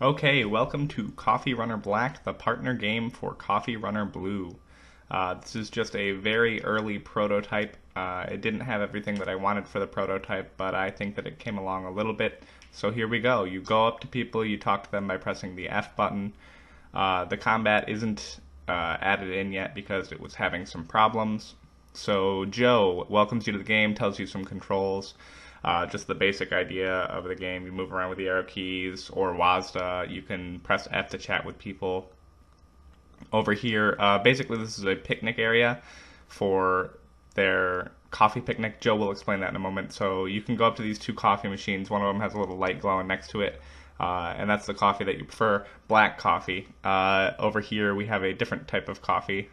Okay, welcome to Coffee Runner Black, the partner game for Coffee Runner Blue. This is just a very early prototype. It didn't have everything that I wanted for the prototype, but I think that it came along a little bit. So here we go. You go up to people, you talk to them by pressing the F button. The combat isn't added in yet because it was having some problems. So Joe welcomes you to the game, tells you some controls. Just the basic idea of the game. You move around with the arrow keys or WASD. You can press F to chat with people. Over here, basically, this is a picnic area for their coffee picnic. Joe will explain that in a moment. So you can go up to these two coffee machines. One of them has a little light glowing next to it. And that's the coffee that you prefer, black coffee. Over here, we have a different type of coffee.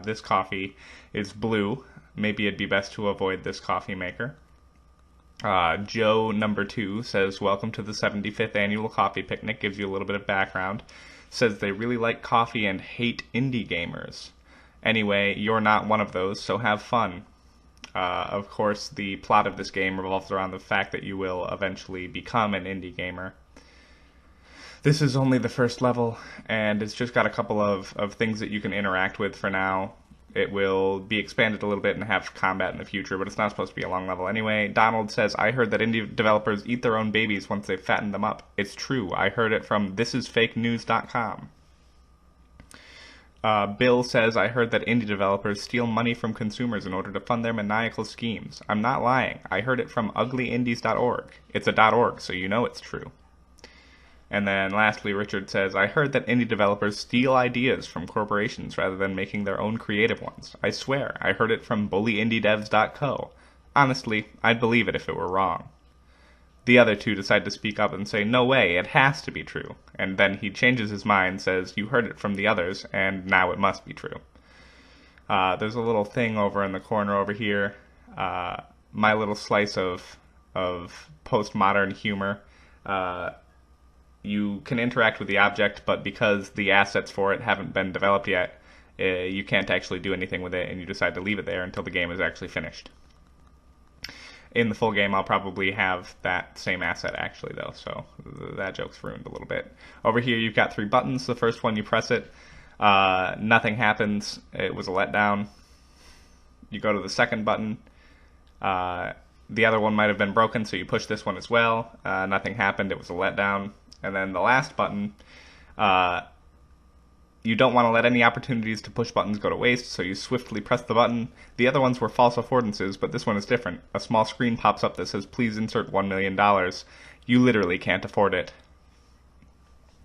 This coffee is blue. Maybe it'd be best to avoid this coffee maker. Joe number 2 says, welcome to the 75th annual coffee picnic, gives you a little bit of background. Says they really like coffee and hate indie gamers. Anyway, you're not one of those, so have fun. Of course, the plot of this game revolves around the fact that you will eventually become an indie gamer. This is only the first level, and it's just got a couple of things that you can interact with for now. It will be expanded a little bit and have combat in the future, but it's not supposed to be a long level anyway. Donald says, I heard that indie developers eat their own babies once they've fattened them up. It's true. I heard it from thisisfakenews.com. Bill says, I heard that indie developers steal money from consumers in order to fund their maniacal schemes. I'm not lying. I heard it from uglyindies.org. It's a .org, so you know it's true. And then lastly, Richard says, I heard that indie developers steal ideas from corporations rather than making their own creative ones. I swear, I heard it from bullyindiedevs.co. Honestly, I'd believe it if it were wrong. The other two decide to speak up and say, no way, it has to be true. And then he changes his mind, says, you heard it from the others, and now it must be true. There's a little thing over in the corner over here. My little slice of postmodern humor. You can interact with the object, but because the assets for it haven't been developed yet, you can't actually do anything with it, and you decide to leave it there until the game is actually finished. In the full game, I'll probably have that same asset, actually, though, so that joke's ruined a little bit. Over here, you've got 3 buttons. The first one, you press it. Nothing happens. It was a letdown. You go to the second button. The other one might have been broken, so you push this one as well. Nothing happened. It was a letdown. And then the last button, you don't want to let any opportunities to push buttons go to waste, so you swiftly press the button. The other ones were false affordances, but this one is different. A small screen pops up that says, please insert $1 million. You literally can't afford it.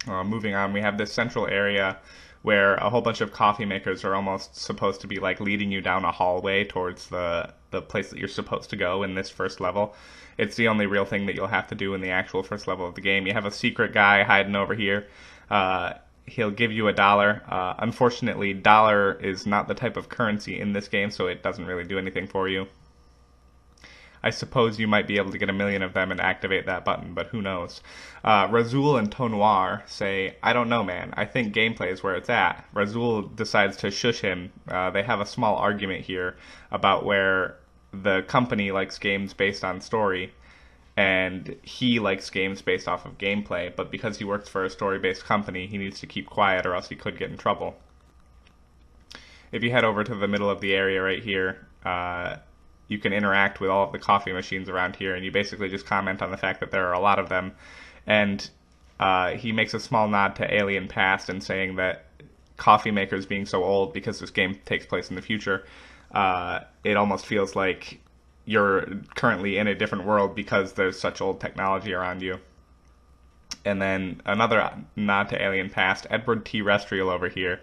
Moving on, we have this central area where a whole bunch of coffee makers are almost supposed to be like leading you down a hallway towards the place that you're supposed to go in this first level. It's the only real thing that you'll have to do in the actual first level of the game. You have a secret guy hiding over here. He'll give you $1. Unfortunately, dollar is not the type of currency in this game, so it doesn't really do anything for you. I suppose you might be able to get 1 million of them and activate that button, but who knows. Razul and Tonoir say, I don't know, man. I think gameplay is where it's at. Razul decides to shush him. They have a small argument here about where the company likes games based on story, and he likes games based off of gameplay, but because he works for a story-based company, he needs to keep quiet or else he could get in trouble. If you head over to the middle of the area right here, you can interact with all of the coffee machines around here, and you basically just comment on the fact that there are a lot of them. And he makes a small nod to Alien Past and saying that coffee makers being so old because this game takes place in the future, it almost feels like you're currently in a different world because there's such old technology around you. And then another nod to Alien Past, Edward T. Restriel over here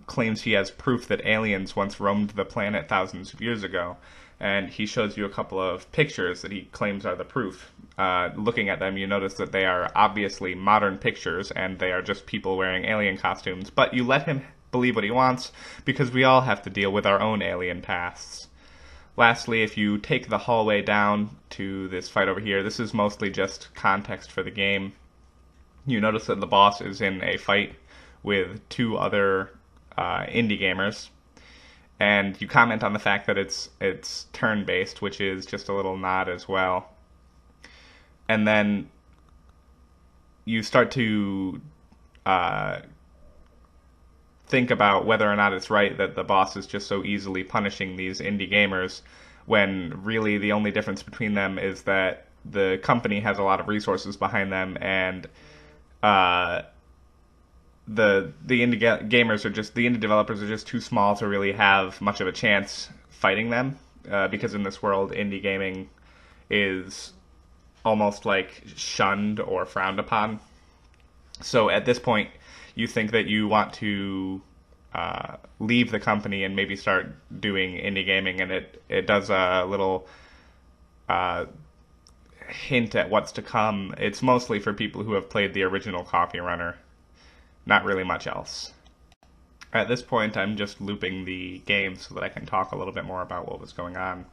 claims he has proof that aliens once roamed the planet thousands of years ago, and he shows you a couple of pictures that he claims are the proof. Looking at them, you notice that they are obviously modern pictures, and they are just people wearing alien costumes, but you let him believe what he wants, because we all have to deal with our own alien pasts. Lastly, if you take the hallway down to this fight over here, this is mostly just context for the game. You notice that the boss is in a fight with 2 other indie gamers, and you comment on the fact that it's turn-based, which is just a little nod as well. And then you start to think about whether or not it's right that the boss is just so easily punishing these indie gamers when really the only difference between them is that the company has a lot of resources behind them, and uh, the gamers are just the indie developers are just too small to really have much of a chance fighting them, because in this world indie gaming is almost like shunned or frowned upon. So at this point, you think that you want to leave the company and maybe start doing indie gaming, and it does a little hint at what's to come. It's mostly for people who have played the original Coffee Runner, not really much else. At this point, I'm just looping the game so that I can talk a little bit more about what was going on.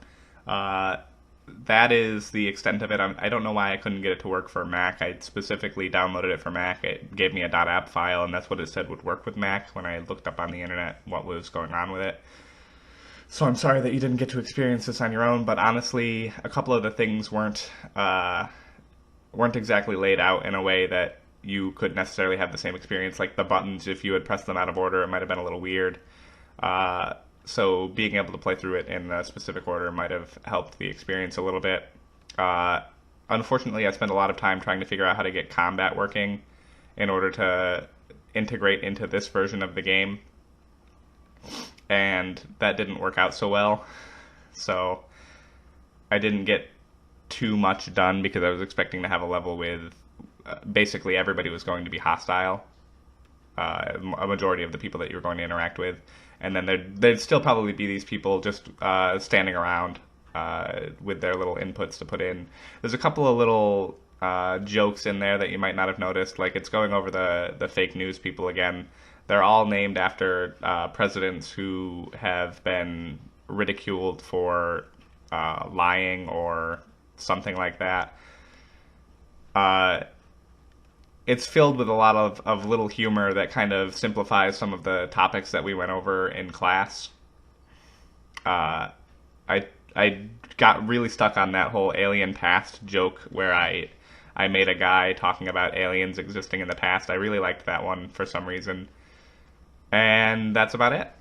That is the extent of it. I don't know why I couldn't get it to work for Mac. I specifically downloaded it for Mac. It gave me a .app file, and that's what it said would work with Mac when I looked up on the internet what was going on with it. So I'm sorry that you didn't get to experience this on your own, but honestly, a couple of the things weren't exactly laid out in a way that you could necessarily have the same experience. Like the buttons, if you had pressed them out of order, it might have been a little weird. So being able to play through it in a specific order might have helped the experience a little bit. Unfortunately, I spent a lot of time trying to figure out how to get combat working in order to integrate into this version of the game, and that didn't work out so well. So I didn't get too much done because I was expecting to have a level with basically everybody was going to be hostile, a majority of the people that you were going to interact with. And then there'd still probably be these people just standing around with their little inputs to put in. There's a couple of little jokes in there that you might not have noticed. Like it's going over the fake news people again. They're all named after presidents who have been ridiculed for lying or something like that. It's filled with a lot of little humor that kind of simplifies some of the topics that we went over in class. I got really stuck on that whole alien past joke where I made a guy talking about aliens existing in the past. I really liked that one for some reason. And that's about it.